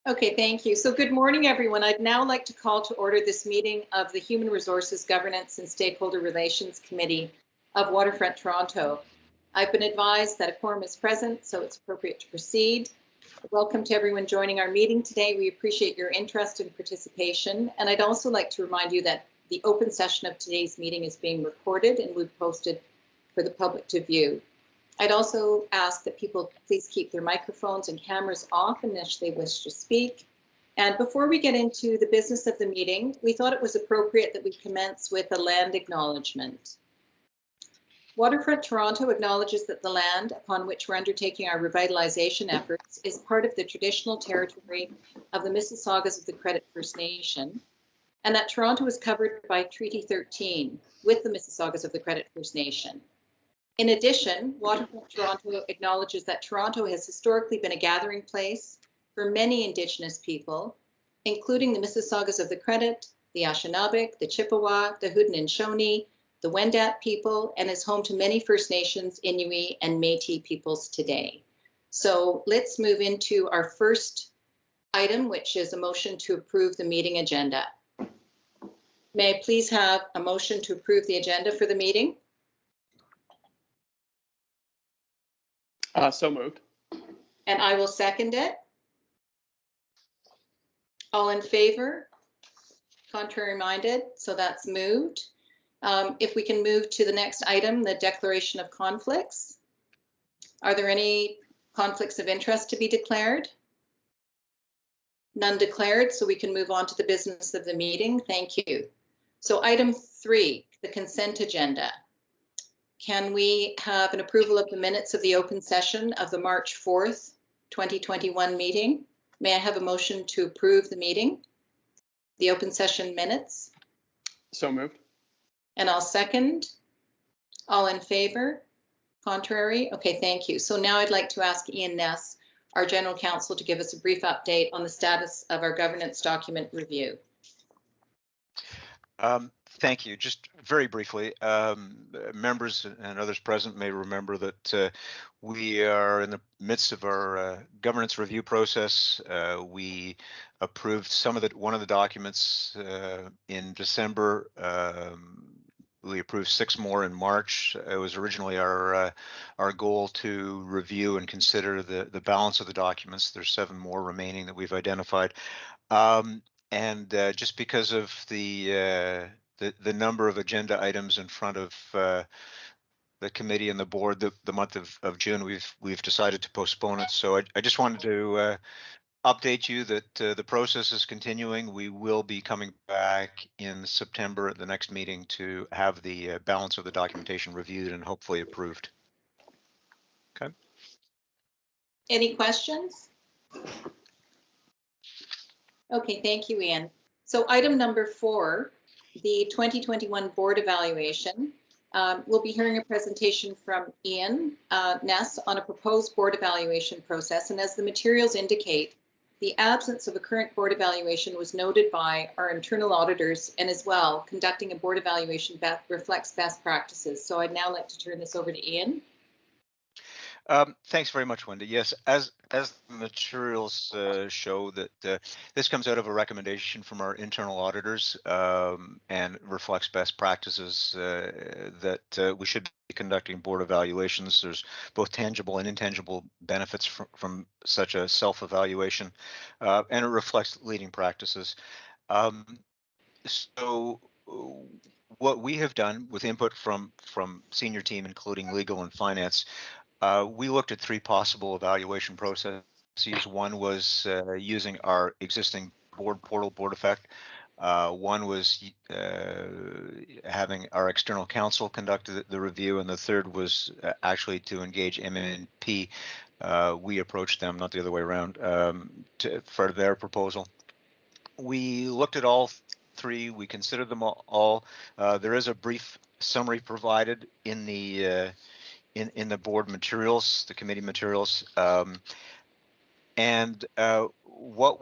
Okay, thank you. So good morning, everyone. I'd now like to call to order this meeting of the Human Resources Governance and Stakeholder Relations Committee of Waterfront Toronto. I've been advised that a quorum is present, so it's appropriate to proceed. Welcome to everyone joining our meeting today. We appreciate your interest and participation. And I'd also like to remind you that the open session of today's meeting is being recorded and we've posted for the public to view. I'd also ask that people please keep their microphones and cameras off unless they wish to speak. And before we get into the business of the meeting, we thought it was appropriate that we commence with a land acknowledgement. Waterfront Toronto acknowledges that the land upon which we're undertaking our revitalization efforts is part of the traditional territory of the Mississaugas of the Credit First Nation, and that Toronto is covered by Treaty 13 with the Mississaugas of the Credit First Nation. In addition, Waterfront Toronto acknowledges that Toronto has historically been a gathering place for many Indigenous people, including the Mississaugas of the Credit, the Anishinaabe, the Chippewa, the Haudenosaunee, the Wendat people, and is home to many First Nations, Inuit, and Métis peoples today. So let's move into our first item, which is a motion to approve the meeting agenda. May I please have a motion to approve the agenda for the meeting? So moved. And I will second it. All in favor? Contrary minded? So that's moved. If we can move to the next item, the declaration of conflicts. Are there any conflicts of interest to be declared? None declared, so we can move on to the business of the meeting. Thank you. So item 3, the consent agenda. Can we have an approval of the minutes of the open session of the March 4th, 2021 meeting? May I have a motion to approve the meeting, the open session minutes? So moved. And I'll second. All in favor? Contrary? Okay, thank you. So now I'd like to ask Ian Ness, our General Counsel, to give us a brief update on the status of our governance document review. Thank you. Just very briefly, members and others present may remember that we are in the midst of our governance review process. We approved one of the documents in December. We approved 6 more in March. It was originally our goal to review and consider the balance of the documents. There's 7 more remaining that we've identified. Just because of the number of agenda items in front of the committee and the board, the month of June, we've decided to postpone it. So I just wanted to update you that the process is continuing. We will be coming back in September at the next meeting to have the balance of the documentation reviewed and hopefully approved. Okay. Any questions? Okay, thank you, Ian. So item number 4, the 2021 board evaluation. We'll be hearing a presentation from Ian Ness on a proposed board evaluation process. And as the materials indicate, the absence of a current board evaluation was noted by our internal auditors, and as well, conducting a board evaluation reflects best practices. So I'd now like to turn this over to Ian. Thanks very much, Wendy. Yes, as the materials show, that this comes out of a recommendation from our internal auditors and reflects best practices that we should be conducting board evaluations. There's both tangible and intangible benefits from such a self-evaluation, and it reflects leading practices. So what we have done with input from senior team, including legal and finance, we looked at 3 possible evaluation processes. One was using our existing board portal, Board Effect. One was having our external counsel conduct the review, and the third was actually to engage MNP. We approached them, not the other way around, for their proposal. We looked at all 3. We considered them all. There is a brief summary provided in the board materials, the committee materials, what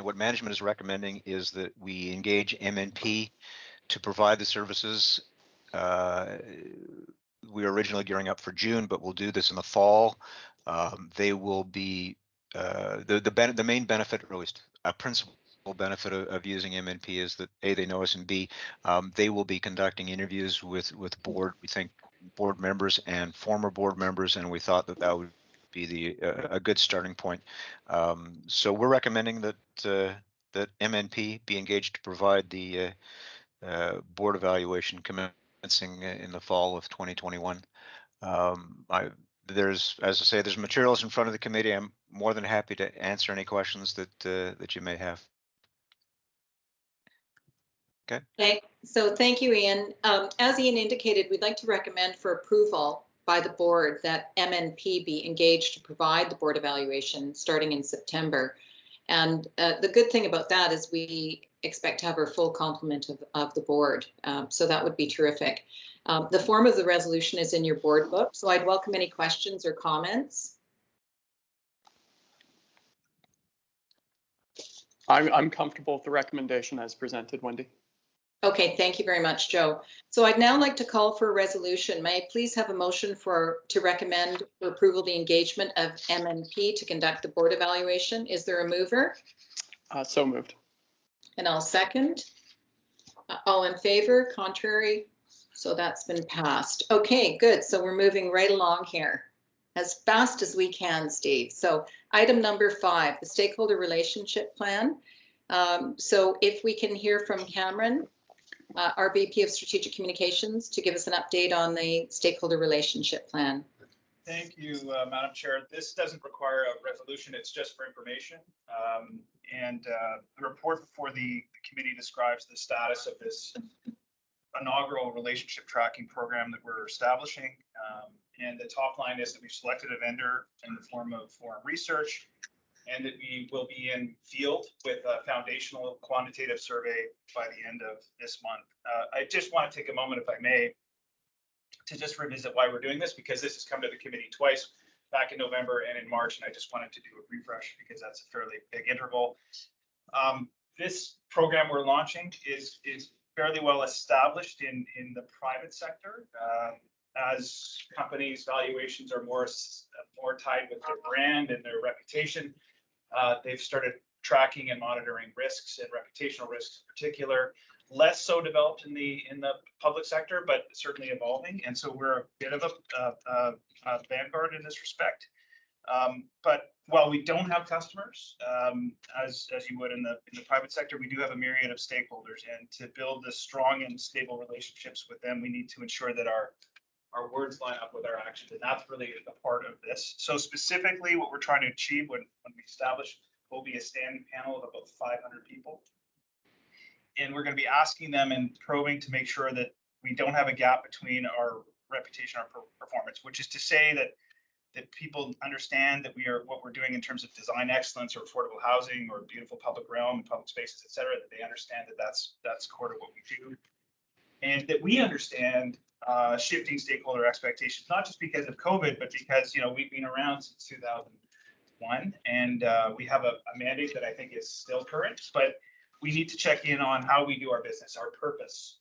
what management is recommending is that we engage MNP to provide the services. We were originally gearing up for June, but we'll do this in the fall. They will be the main benefit, or at least a principal benefit of using MNP is that A, they know us, and B, they will be conducting interviews with board, we think, board members and former board members, and we thought that that would be a good starting point. So we're recommending that that MNP be engaged to provide the board evaluation commencing in the fall of 2021. As I say, there's materials in front of the committee. I'm more than happy to answer any questions that that you may have. Okay, so thank you, Ian. As Ian indicated, we'd like to recommend for approval by the board that MNP be engaged to provide the board evaluation starting in September. And the good thing about that is we expect to have our full complement of the board. So that would be terrific. The form of the resolution is in your board book, so I'd welcome any questions or comments. I'm comfortable with the recommendation as presented, Wendy. Okay, thank you very much, Joe. So I'd now like to call for a resolution. May I please have a motion to recommend for approval the engagement of MNP to conduct the board evaluation? Is there a mover? So moved. And I'll second. All in favor? Contrary? So that's been passed. Okay, good. So we're moving right along here as fast as we can, Steve. So item number 5, the stakeholder relationship plan. So if we can hear from Cameron, our VP of Strategic Communications, to give us an update on the stakeholder relationship plan. Thank you, Madam Chair. This doesn't require a resolution, it's just for information. The report before the committee describes the status of this inaugural relationship tracking program that we're establishing. And the top line is that we've selected a vendor in the form of forum research, and that we will be in field with a foundational quantitative survey by the end of this month. I just want to take a moment, if I may, to just revisit why we're doing this, because this has come to the committee twice, back in November and in March, and I just wanted to do a refresh because that's a fairly big interval. This program we're launching is fairly well established in the private sector. As companies' valuations are more tied with their brand and their reputation, they've started tracking and monitoring risks and reputational risks in particular. Less so developed in the public sector, but certainly evolving. And so we're a bit of a vanguard in this respect. But while we don't have customers, as you would in the private sector, we do have a myriad of stakeholders. And to build the strong and stable relationships with them, we need to ensure that our words line up with our actions. And that's really a part of this. So specifically, what we're trying to achieve when we establish will be a standing panel of about 500 people. And we're going to be asking them and probing to make sure that we don't have a gap between our reputation, our performance, which is to say that people understand that what we're doing in terms of design excellence or affordable housing or beautiful public realm and public spaces, et cetera, that they understand that that's core to what we do. And that we understand shifting stakeholder expectations, not just because of COVID, but because, we've been around since 2001, and we have a mandate that I think is still current, but we need to check in on how we do our business, our purpose.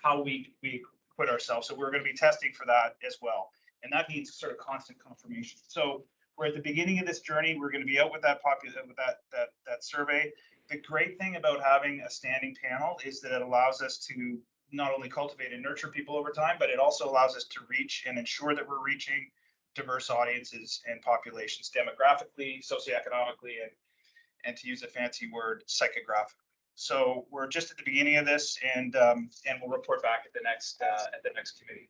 How we equip ourselves. So we're going to be testing for that as well. And that means sort of constant confirmation. So we're at the beginning of this journey. We're going to be out with that survey. The great thing about having a standing panel is that it allows us to not only cultivate and nurture people over time, but it also allows us to reach and ensure that we're reaching diverse audiences and populations demographically, socioeconomically, and to use a fancy word, psychographically. So we're just at the beginning of this, and we'll report back at the next committee.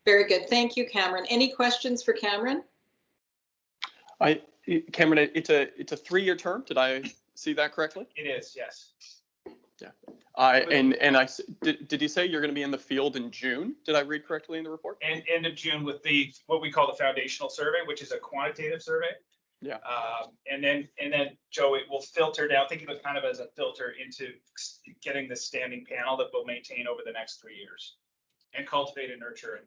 Very good. Thank you, Cameron. Any questions for Cameron? Cameron, it's a 3-year term. Did I see that correctly? It is, yes. Yeah. Did you say you're going to be in the field in June? Did I read correctly in the report? And end of June with what we call the foundational survey, which is a quantitative survey. Yeah. And then Joe, it will filter down. Think of it kind of as a filter into getting the standing panel that we'll maintain over the next 3 years, and cultivate and nurture and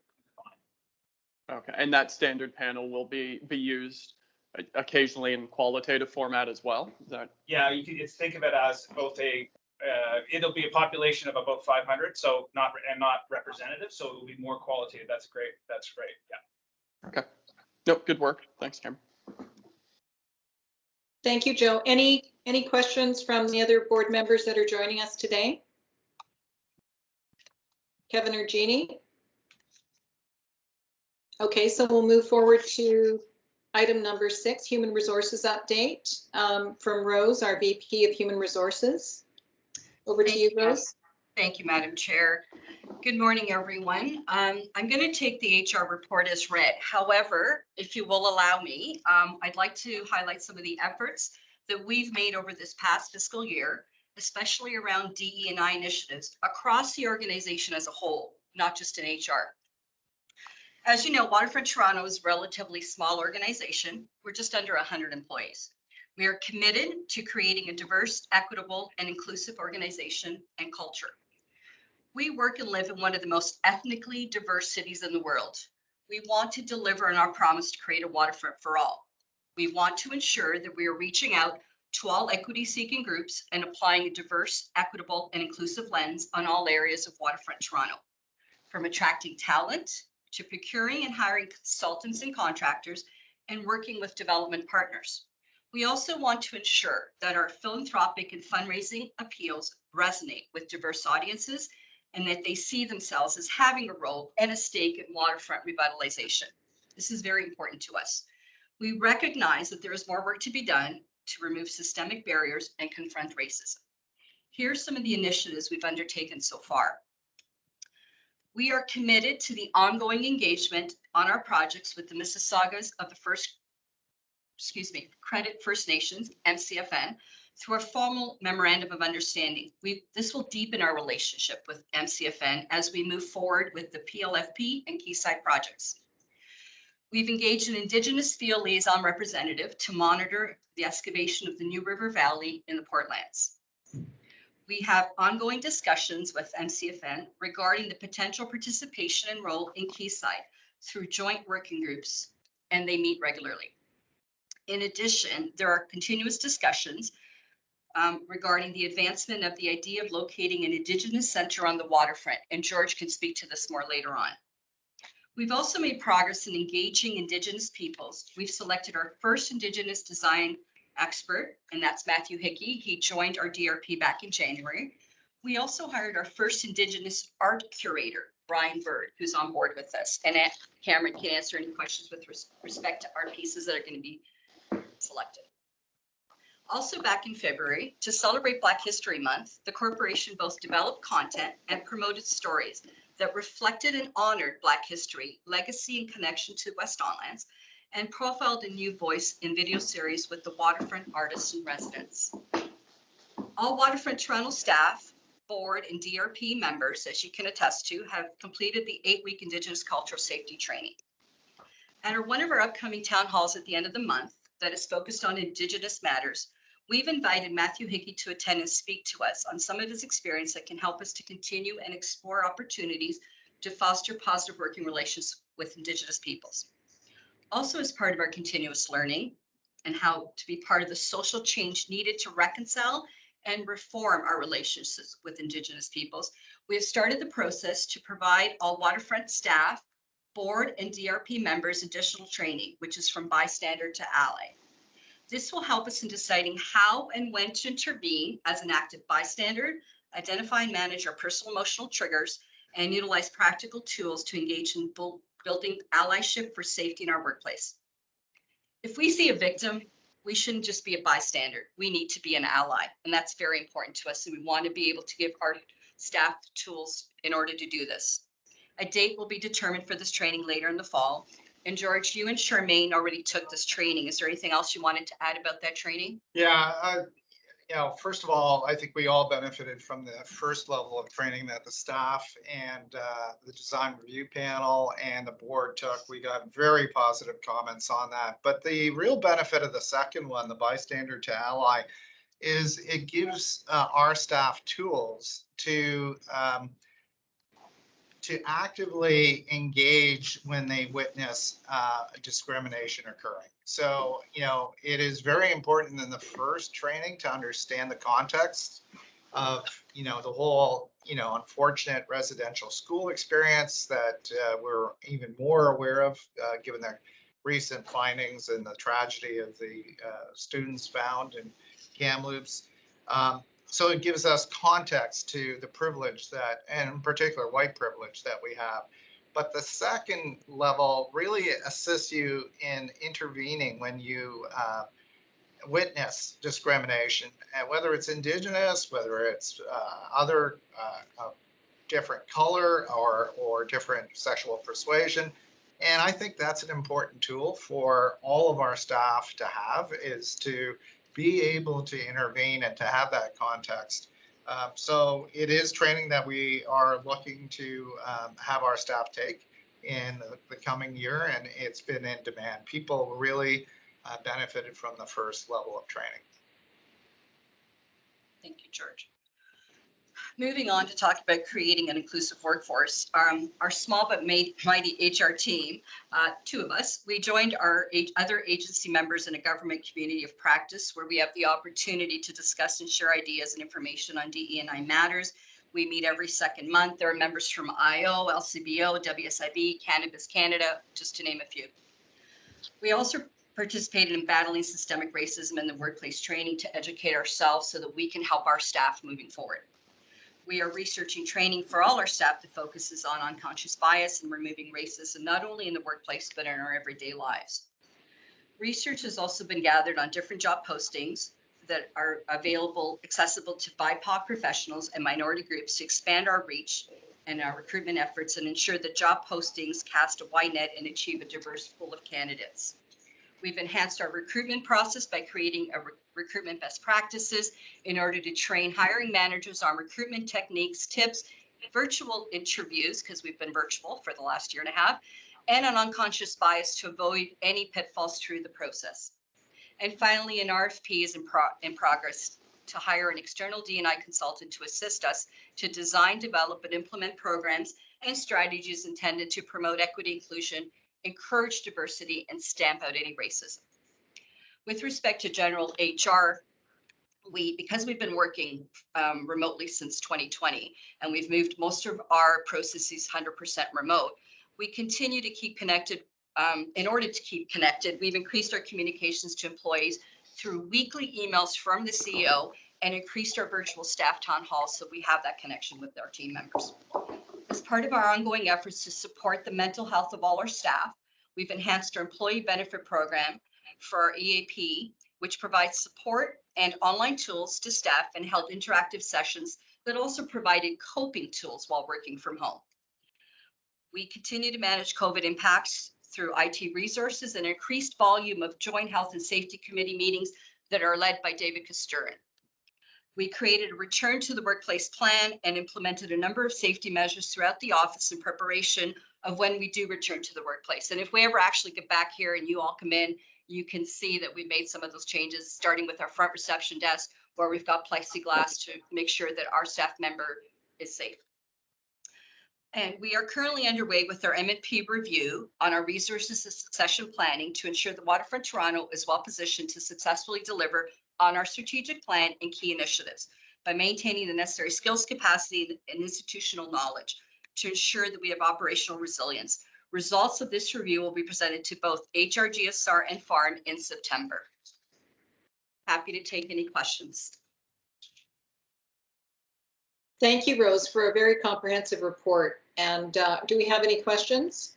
define. Okay. And that standard panel will be used occasionally in qualitative format as well. Is that? Yeah, you can think of it as both it'll be a population of about 500, so not representative, so it will be more qualitative. That's great. Yeah. Okay. Nope, good work. Thanks, Cameron. Thank you, Joe. Any questions from the other board members that are joining us today? Kevin or Jeannie? Okay, so we'll move forward to item number 6, Human Resources Update from Rose, our VP of Human Resources. Over to you, Rose. Thank you, Madam Chair. Good morning, everyone. I'm going to take the HR report as read. However, if you will allow me, I'd like to highlight some of the efforts that we've made over this past fiscal year, especially around DE&I initiatives across the organization as a whole, not just in HR. As you know, Waterfront Toronto is a relatively small organization. We're just under 100 employees. We are committed to creating a diverse, equitable, and inclusive organization and culture. We work and live in one of the most ethnically diverse cities in the world. We want to deliver on our promise to create a waterfront for all. We want to ensure that we are reaching out to all equity-seeking groups and applying a diverse, equitable, and inclusive lens on all areas of Waterfront Toronto, from attracting talent to procuring and hiring consultants and contractors and working with development partners. We also want to ensure that our philanthropic and fundraising appeals resonate with diverse audiences and that they see themselves as having a role and a stake in waterfront revitalization. This is very important to us. We recognize that there is more work to be done to remove systemic barriers and confront racism. Here's some of the initiatives we've undertaken so far. We are committed to the ongoing engagement on our projects with the Mississaugas of the Credit First Nations, MCFN, through a formal memorandum of understanding. This will deepen our relationship with MCFN as we move forward with the PLFP and Quayside projects. We've engaged an Indigenous field liaison representative to monitor the excavation of the New River Valley in the Portlands. We have ongoing discussions with MCFN regarding the potential participation and role in Quayside through joint working groups, and they meet regularly. In addition, there are continuous discussions regarding the advancement of the idea of locating an Indigenous center on the waterfront, and George can speak to this more later on. We've also made progress in engaging Indigenous peoples. We've selected our first Indigenous design expert, and that's Matthew Hickey. He joined our DRP back in January. We also hired our first Indigenous art curator, Brian Bird, who's on board with us. And Cameron can answer any questions with respect to art pieces that are going to be selected. Also back in February, to celebrate Black History Month, the corporation both developed content and promoted stories that reflected and honored Black history, legacy, and connection to West Don Lands, and profiled a new voice in video series with the waterfront artists and residents. All Waterfront Toronto staff, board, and DRP members, as you can attest to, have completed the 8-week Indigenous Cultural Safety Training. And one of our upcoming town halls at the end of the month that is focused on Indigenous matters, we've invited Matthew Hickey to attend and speak to us on some of his experience that can help us to continue and explore opportunities to foster positive working relations with Indigenous peoples. Also, as part of our continuous learning and how to be part of the social change needed to reconcile and reform our relationships with Indigenous peoples, we have started the process to provide all waterfront staff, board, and DRP members additional training, which is from bystander to ally. This will help us in deciding how and when to intervene as an active bystander, identify and manage our personal emotional triggers, and utilize practical tools to engage in building allyship for safety in our workplace. If we see a victim, we shouldn't just be a bystander. We need to be an ally, and that's very important to us, and we want to be able to give our staff tools in order to do this. A date will be determined for this training later in the fall. And George, you and Charmaine already took this training. Is there anything else you wanted to add about that training? Yeah, first of all, I think we all benefited from the first level of training that the staff and the design review panel and the board took. We got very positive comments on that. But the real benefit of the second one, the bystander to ally, is it gives our staff tools to actively engage when they witness discrimination occurring. So, it is very important in the first training to understand the context of, the whole, unfortunate residential school experience that we're even more aware of given the recent findings and the tragedy of the students found in Kamloops. So it gives us context to the privilege that, and in particular, white privilege that we have. But the second level really assists you in intervening when you witness discrimination, and whether it's Indigenous, whether it's other different color or different sexual persuasion. And I think that's an important tool for all of our staff to have, is to be able to intervene and to have that context. So it is training that we are looking to have our staff take in the coming year, and it's been in demand. People really benefited from the first level of training. Thank you, George. Moving on to talk about creating an inclusive workforce. Our small but mighty HR team, two of us, we joined our other agency members in a government community of practice where we have the opportunity to discuss and share ideas and information on DE&I matters. We meet every second month. There are members from IO, LCBO, WSIB, Cannabis Canada, just to name a few. We also participated in battling systemic racism in the workplace training to educate ourselves so that we can help our staff moving forward. We are researching training for all our staff that focuses on unconscious bias and removing racism, not only in the workplace, but in our everyday lives. Research has also been gathered on different job postings that are accessible to BIPOC professionals and minority groups to expand our reach and our recruitment efforts and ensure that job postings cast a wide net and achieve a diverse pool of candidates. We've enhanced our recruitment process by creating a recruitment best practices in order to train hiring managers on recruitment techniques, tips, virtual interviews, because we've been virtual for the last year and a half, and on unconscious bias to avoid any pitfalls through the process. And finally, an RFP is in progress to hire an external D&I consultant to assist us to design, develop, and implement programs and strategies intended to promote equity, inclusion, encourage diversity, and stamp out any racism. With respect to general HR, because we've been working remotely since 2020, and we've moved most of our processes 100% remote, we continue to keep connected. In order to keep connected, we've increased our communications to employees through weekly emails from the CEO and increased our virtual staff town halls so we have that connection with our team members. As part of our ongoing efforts to support the mental health of all our staff, we've enhanced our employee benefit program for our EAP, which provides support and online tools to staff and held interactive sessions that also provided coping tools while working from home. We continue to manage COVID impacts through IT resources and increased volume of joint health and safety committee meetings that are led by David Kosturin. We created a return to the workplace plan and implemented a number of safety measures throughout the office in preparation of when we do return to the workplace. And if we ever actually get back here and you all come in, you can see that we made some of those changes, starting with our front reception desk, where we've got plexiglass to make sure that our staff member is safe. And we are currently underway with our M&P review on our resources and succession planning to ensure that Waterfront Toronto is well positioned to successfully deliver on our strategic plan and key initiatives by maintaining the necessary skills, capacity, and institutional knowledge to ensure that we have operational resilience. Results of this review will be presented to both HRGSR and FARN in September. Happy to take any questions. Thank you, Rose, for a very comprehensive report. And do we have any questions?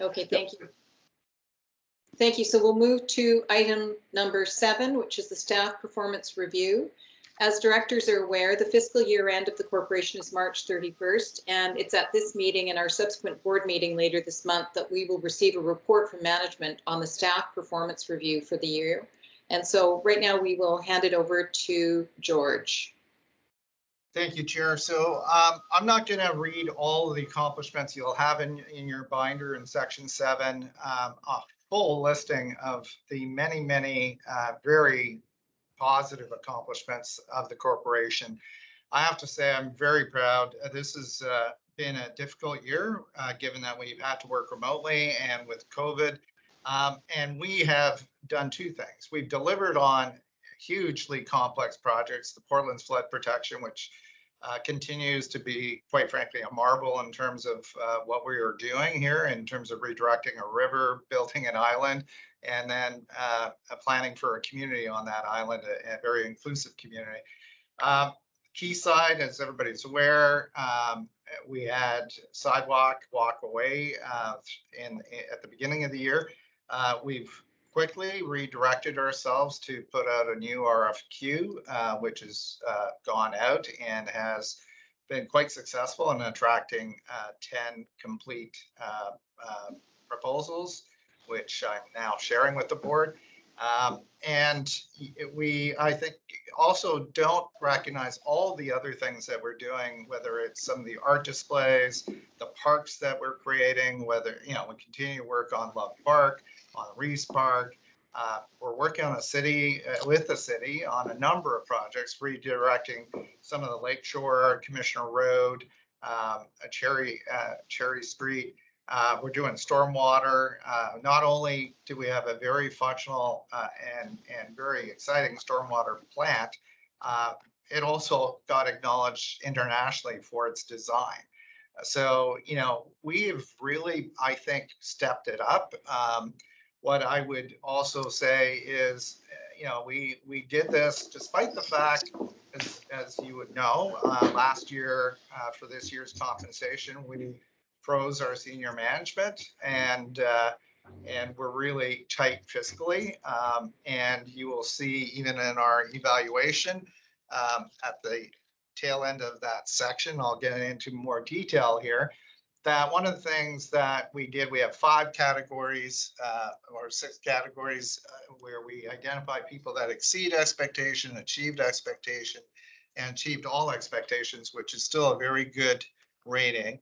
Okay, thank you. Thank you. So we'll move to item number 7, which is the staff performance review. As directors are aware, the fiscal year end of the corporation is March 31st, and it's at this meeting and our subsequent board meeting later this month that we will receive a report from management on the staff performance review for the year. And so right now we will hand it over to George. Thank you, Chair. So I'm not going to read all of the accomplishments you'll have in your binder in section 7, a full listing of the many very positive accomplishments of the corporation. I have to say I'm very proud. This has been a difficult year, given that we've had to work remotely and with COVID. And we have done 2 things. We've delivered on hugely complex projects, the Portland's flood protection, which continues to be, quite frankly, a marvel in terms of what we are doing here in terms of redirecting a river, building an island, and then planning for a community on that island, a very inclusive community. Quayside, as everybody's aware, we had sidewalk walkway at the beginning of the year. We've quickly redirected ourselves to put out a new RFQ, which has gone out and has been quite successful in attracting 10 complete proposals, which I'm now sharing with the board. And I think, also don't recognize all the other things that we're doing, whether it's some of the art displays, the parks that we're creating, whether, we continue to work on Love Park, on Reese Park. We're working on with the city on a number of projects, redirecting some of the Lakeshore, Commissioner Road, Cherry Street. We're doing stormwater. Not only do we have a very functional and very exciting stormwater plant, it also got acknowledged internationally for its design. So, we've really, I think, stepped it up. What I would also say is, we did this despite the fact, as you would know, last year for this year's compensation, we froze our senior management, and we're really tight fiscally. And you will see even in our evaluation at the tail end of that section, I'll get into more detail here, that one of the things that we did, we have 5 categories or 6 categories where we identify people that exceed expectation, achieved expectation, and achieved all expectations, which is still a very good rating.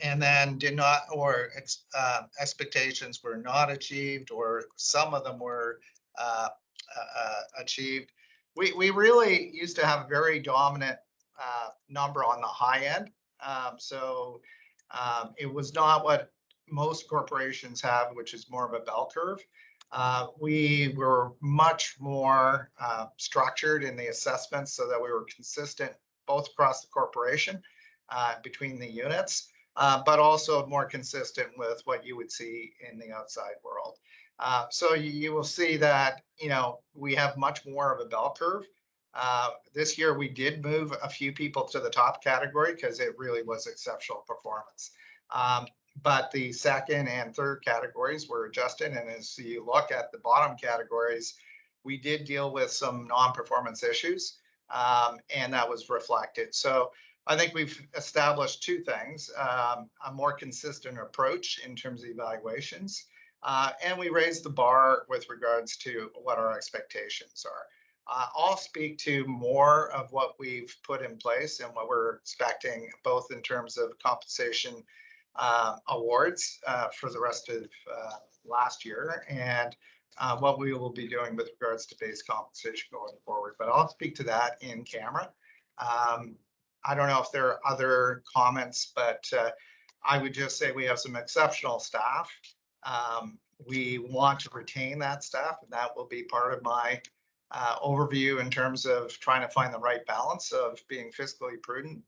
And then did not, or expectations were not achieved, or some of them were achieved. We really used to have a very dominant number on the high end. So it was not what most corporations have, which is more of a bell curve. We were much more structured in the assessments so that we were consistent both across the corporation, between the units, but also more consistent with what you would see in the outside world. So you will see that, we have much more of a bell curve. This year we did move a few people to the top category because it really was exceptional performance. But the second and third categories were adjusted. And as you look at the bottom categories, we did deal with some non-performance issues, and that was reflected. So I think we've established 2 things, a more consistent approach in terms of evaluations, and we raised the bar with regards to what our expectations are. I'll speak to more of what we've put in place and what we're expecting, both in terms of compensation awards for the rest of last year, and what we will be doing with regards to base compensation going forward. But I'll speak to that in camera. I don't know if there are other comments, but I would just say we have some exceptional staff. We want to retain that staff, and that will be part of my overview in terms of trying to find the right balance of being fiscally prudent,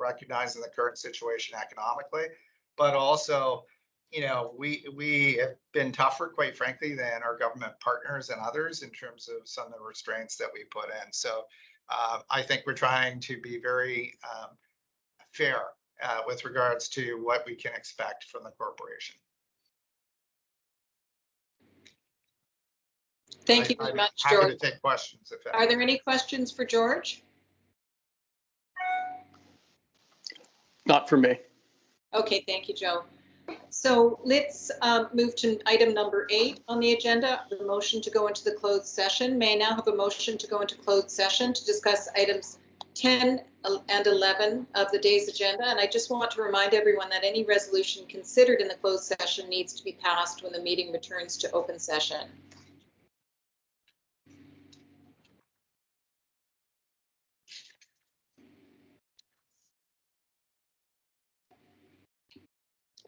recognizing the current situation economically, but also, we have been tougher, quite frankly, than our government partners and others in terms of some of the restraints that we put in. So I think we're trying to be very fair with regards to what we can expect from the corporation. Thank you very much, Happy George. to take questions. Are there any questions for George? Not for me. Okay, thank you, Joe. So let's move to item number 8 on the agenda, the motion to go into the closed session. May I now have a motion to go into closed session to discuss items 10 and 11 of the day's agenda. And I just want to remind everyone that any resolution considered in the closed session needs to be passed when the meeting returns to open session.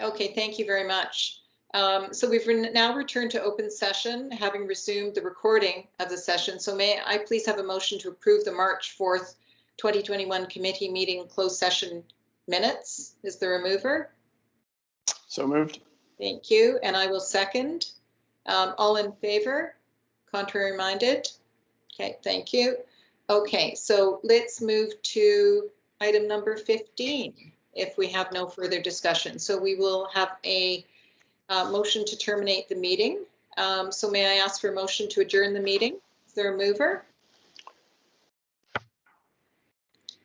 Okay, thank you very much. So we've now returned to open session, having resumed the recording of the session. So may I please have a motion to approve the March 4th, 2021 committee meeting closed session minutes. Is there a mover? So moved. Thank you, and I will second. All in favor? Contrary minded? Okay, thank you. Okay, so let's move to item number 15, if we have no further discussion. So we will have a motion to terminate the meeting. So may I ask for a motion to adjourn the meeting? Is there a mover?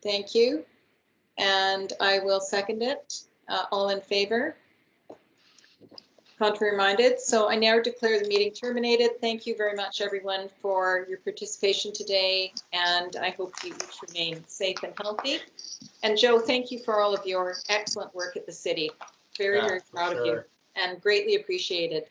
Thank you. And I will second it. All in favor? Contrary minded. So I now declare the meeting terminated. Thank you very much, everyone, for your participation today. And I hope you each remain safe and healthy. And Joe, thank you for all of your excellent work at the city. Very, very proud of you and greatly appreciated.